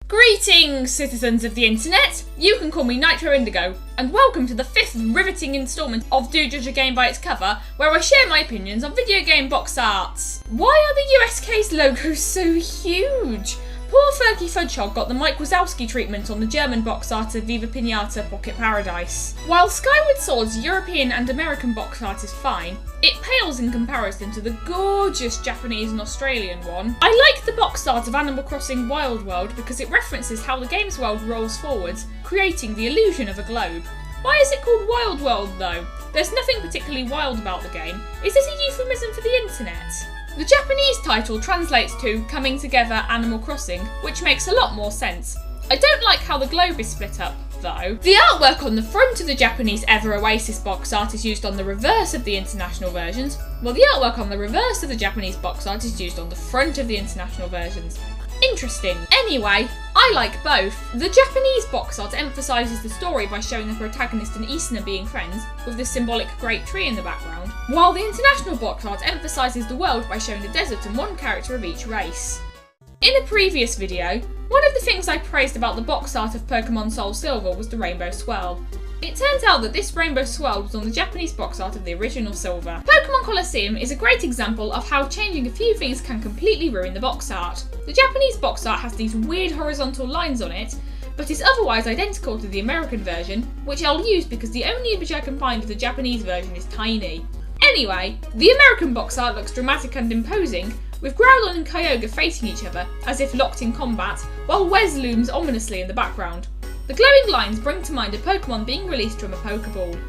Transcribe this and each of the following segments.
Greetings, citizens of the internet! You can call me Nitro Indigo, and welcome to the 5th riveting instalment of Do Judge a Game by its Cover, where I share my opinions on video game box arts. Why are the USK's logos so huge? Poor Fergie Fudgehog got the Mike Wazowski treatment on the German box art of Viva Pinata Pocket Paradise. While Skyward Sword's European and American box art is fine, it pales in comparison to the gorgeous Japanese and Australian one. I like the box art of Animal Crossing Wild World because it references how the game's world rolls forwards, creating the illusion of a globe. Why is it called Wild World though? There's nothing particularly wild about the game. Is this a euphemism for the internet? The Japanese title translates to Coming Together Animal Crossing, which makes a lot more sense. I don't like how the globe is split up, though. The artwork on the front of the Japanese Ever Oasis box art is used on the reverse of the international versions, while the artwork on the reverse of the Japanese box art is used on the front of the international versions. Interesting. Anyway, I like both. The Japanese box art emphasises the story by showing the protagonist and Isuna being friends, with the symbolic great tree in the background, while the international box art emphasises the world by showing the desert and one character of each race. In a previous video, one of the things I praised about the box art of Pokémon Soul Silver was the rainbow swirl. It turns out that this rainbow swirl was on the Japanese box art of the original Silver. Pokémon Colosseum is a great example of how changing a few things can completely ruin the box art. The Japanese box art has these weird horizontal lines on it, but is otherwise identical to the American version, which I'll use because the only image I can find of the Japanese version is tiny. Anyway, the American box art looks dramatic and imposing, with Groudon and Kyogre facing each other as if locked in combat, while Wez looms ominously in the background. The glowing lines bring to mind a Pokémon being released from a Pokeball.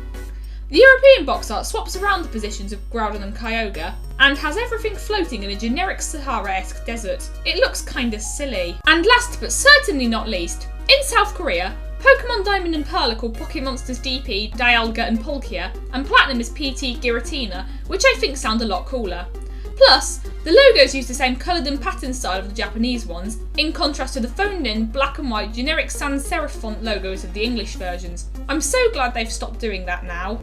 The European box art swaps around the positions of Groudon and Kyogre, and has everything floating in a generic Sahara-esque desert. It looks kinda silly. And last but certainly not least, in South Korea, Pokémon Diamond and Pearl are called Pokémonsters DP, Dialga and Palkia, and Platinum is PT Giratina, which I think sound a lot cooler. Plus, the logos use the same coloured and pattern style of the Japanese ones, in contrast to the phoned-in, black and white, generic sans serif font logos of the English versions. I'm so glad they've stopped doing that now.